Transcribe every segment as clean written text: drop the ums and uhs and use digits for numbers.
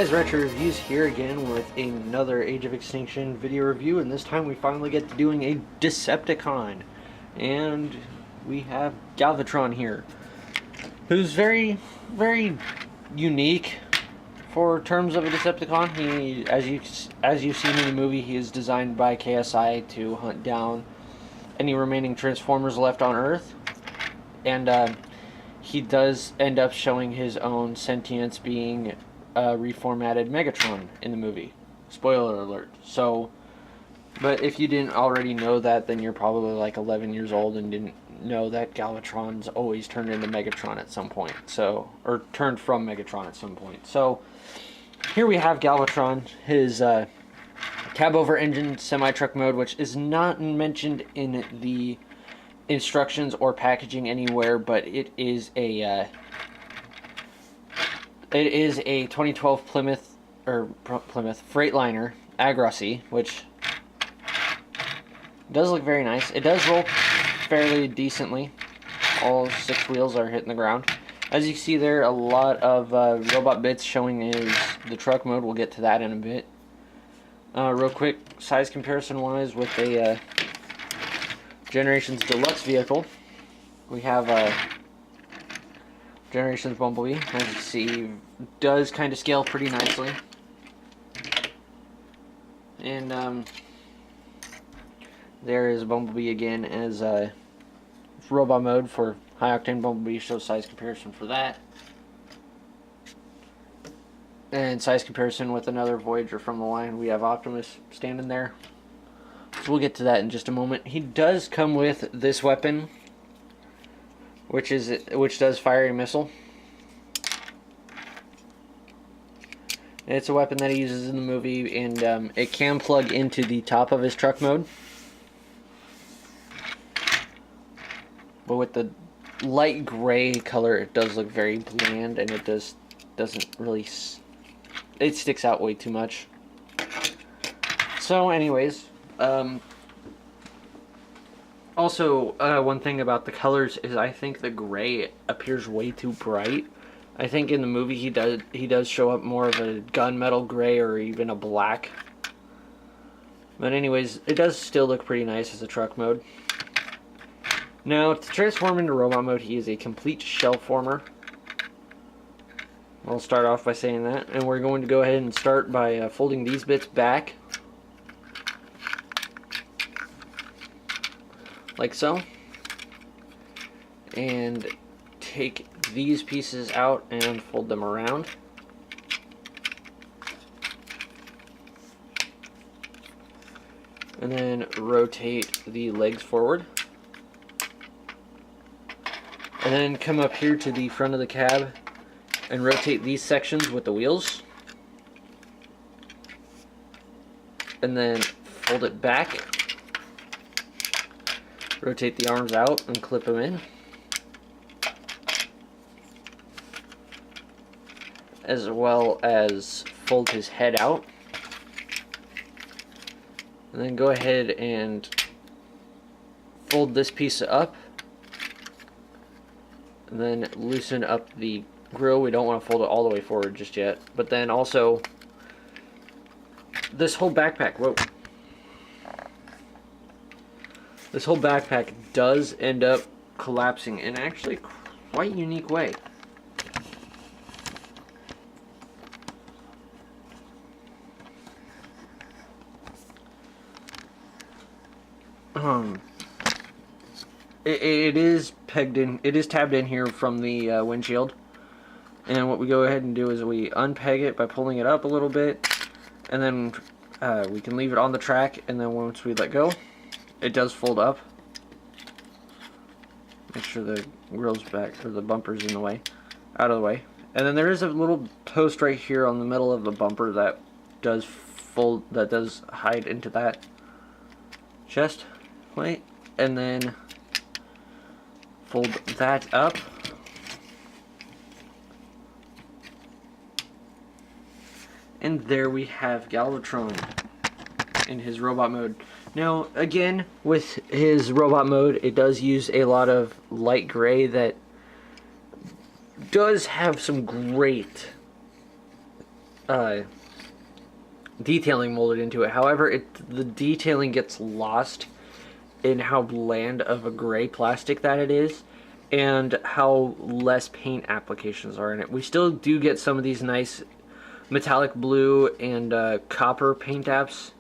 guys, Retro Reviews here again with another Age of Extinction video review, and this time we finally get to doing a Decepticon. And we have Galvatron here, who's very unique for terms of a Decepticon. He, as you've seen in the movie, he is designed by KSI to hunt down any remaining Transformers left on Earth, and he does end up showing his own sentience, being reformatted Megatron in the movie. Spoiler alert. So, but if you didn't already know that, then you're probably like 11 years old and didn't know that Galvatron's always turned into Megatron at some point. So, or turned from Megatron at some point. So, here we have Galvatron, his cab-over engine semi-truck mode, which is not mentioned in the instructions or packaging anywhere, but it is a 2012 Plymouth Freightliner Agrossi, which does look very nice. It does roll fairly decently. All 6 wheels are hitting the ground. As you see there, a lot of robot bits showing the truck mode. We'll get to that in a bit. Real quick, size comparison wise, with a Generations Deluxe vehicle, we have Generations Bumblebee. As you see, does kind of scale pretty nicely. And there is Bumblebee again as robot mode for High Octane Bumblebee. Shows size comparison for that. And size comparison with another Voyager from the line. We have Optimus standing there. So we'll get to that in just a moment. He does come with this weapon, which does fire a missile. It's a weapon that he uses in the movie, and it can plug into the top of his truck mode. But with the light gray color, it does look very bland, and it doesn't really. It sticks out way too much. So, anyways, also one thing about the colors is I think the gray appears way too bright. I think in the movie he does show up more of a gunmetal gray or even a black. But anyways, it does still look pretty nice as a truck mode. Now, to transform into robot mode, he is a complete shell former. I'll start off by saying that, and we're going to go ahead and start by folding these bits back, like so, and take these pieces out and fold them around. And then rotate the legs forward. And then come up here to the front of the cab and rotate these sections with the wheels. And then fold it back. Rotate the arms out and clip them in. As well as fold his head out. And then go ahead and fold this piece up. And then loosen up the grill. We don't want to fold it all the way forward just yet. But then also, this whole backpack, whoa. This whole backpack does end up collapsing in actually quite a unique way. It is pegged in. It is tabbed in here from the windshield, and what we go ahead and do is we unpeg it by pulling it up a little bit, and then we can leave it on the track. And then once we let go, it does fold up. Make sure the grill's back, or the bumper's in the way, out of the way. And then there is a little post right here on the middle of the bumper that does fold, that does hide into that chest plate, and then fold that up. And there we have Galvatron in his robot mode. Now, again, with his robot mode, it does use a lot of light gray that does have some great detailing molded into it. However, the detailing gets lost in how bland of a gray plastic that it is, and how less paint applications are in it. We still do get some of these nice metallic blue and copper paint apps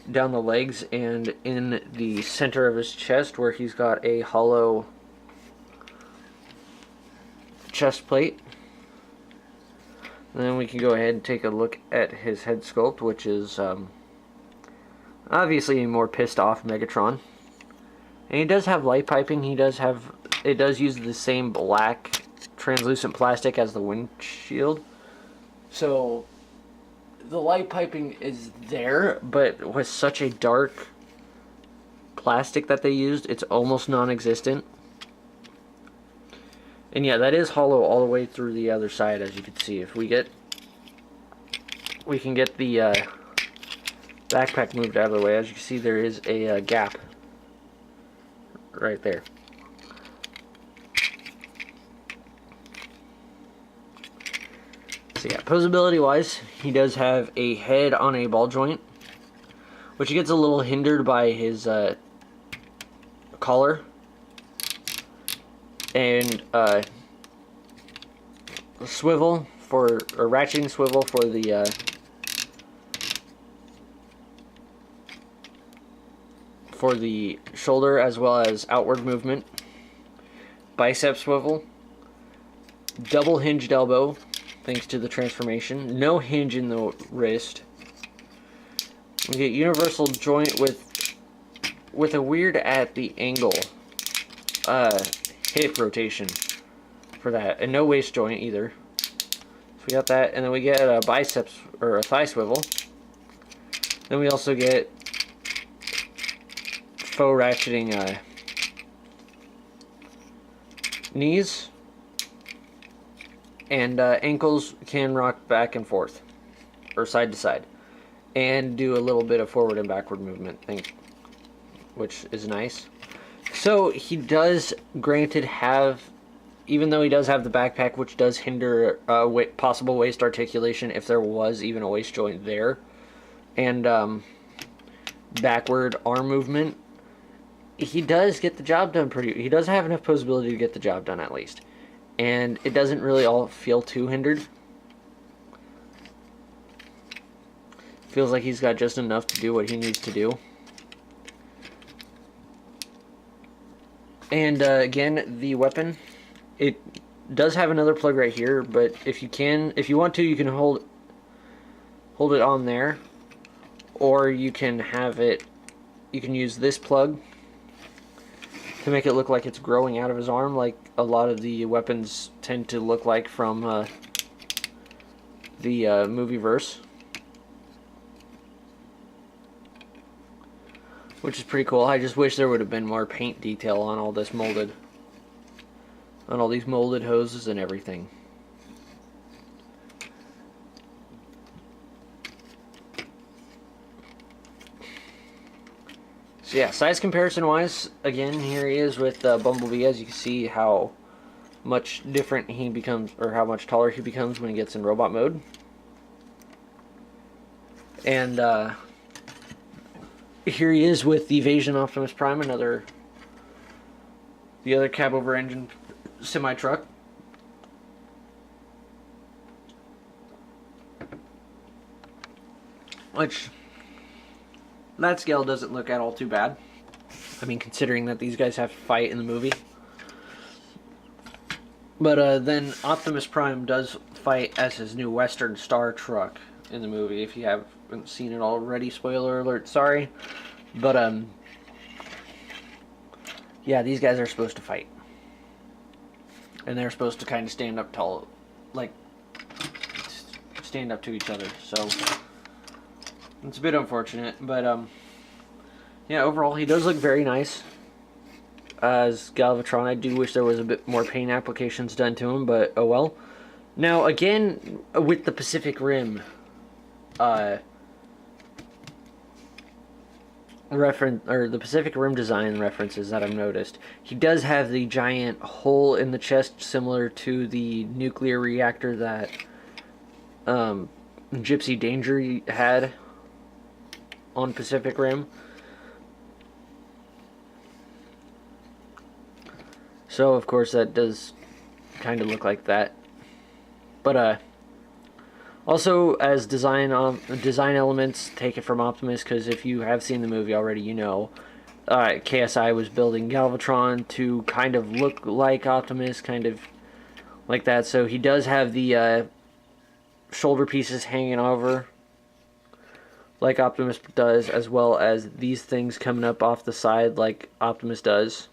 down the legs and in the center of his chest, where he's got a hollow chest plate. And then we can go ahead and take a look at his head sculpt, which is obviously a more pissed off Megatron. And he does have light piping. It does use the same black translucent plastic as the windshield. So the light piping is there, but with such a dark plastic that they used, it's almost non-existent. And yeah, that is hollow all the way through the other side, as you can see. If we can get the backpack moved out of the way. As you can see, there is a gap right there. So yeah, posability wise, he does have a head on a ball joint, which gets a little hindered by his collar and swivel or ratcheting swivel for the shoulder, as well as outward movement, bicep swivel, double hinged elbow thanks to the transformation, no hinge in the wrist. We get universal joint with a weird at the angle hip rotation for that, and no waist joint either. So we got that, and then we get a biceps or a thigh swivel. Then we also get faux ratcheting knees, and ankles can rock back and forth or side to side and do a little bit of forward and backward movement thing, which is nice. So he does, granted, have, even though he does have the backpack, which does hinder possible waist articulation if there was even a waist joint there, and backward arm movement, he does get the job done he does have enough posability to get the job done, at least. And it doesn't really all feel too hindered. Feels like he's got just enough to do what he needs to do. And again, the weapon, it does have another plug right here, but if you want to, you can hold it on there, or you can use this plug to make it look like it's growing out of his arm, like a lot of the weapons tend to look like from the movieverse, which is pretty cool. I just wish there would have been more paint detail on all this molded, on all these molded hoses and everything. So yeah, size comparison wise, again, here he is with Bumblebee. As you can see how much different he becomes, or how much taller he becomes when he gets in robot mode. And here he is with the Evasion Optimus Prime, the other cab over engine semi-truck. Which, that scale doesn't look at all too bad. I mean, considering that these guys have to fight in the movie. But then Optimus Prime does fight as his new Western Star truck in the movie. If you haven't seen it already, spoiler alert, sorry. But yeah, these guys are supposed to fight. And they're supposed to kind of stand up tall, like, stand up to each other. So it's a bit unfortunate, but yeah, overall he does look very nice as Galvatron. I do wish there was a bit more paint applications done to him, but oh well. Now again, with the Pacific Rim the Pacific Rim design references that I've noticed, he does have the giant hole in the chest similar to the nuclear reactor that Gypsy Danger had on Pacific Rim. So of course that does kind of look like that. But also as design elements, take it from Optimus, because if you have seen the movie already, you know KSI was building Galvatron to kind of look like Optimus, kind of like that. So he does have the shoulder pieces hanging over like Optimus does, as well as these things coming up off the side like Optimus does.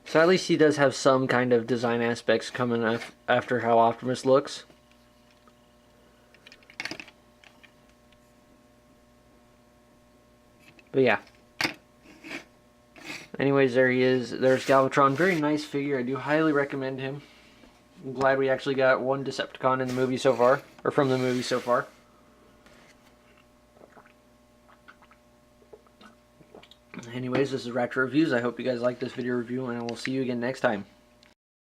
So at least he does have some kind of design aspects coming after how Optimus looks. But yeah. Anyways, there he is. There's Galvatron. Very nice figure. I do highly recommend him. I'm glad we actually got one Decepticon in the movie so far. Or from the movie so far. Anyways, this is Ratchet Reviews. I hope you guys liked this video review, and I will see you again next time.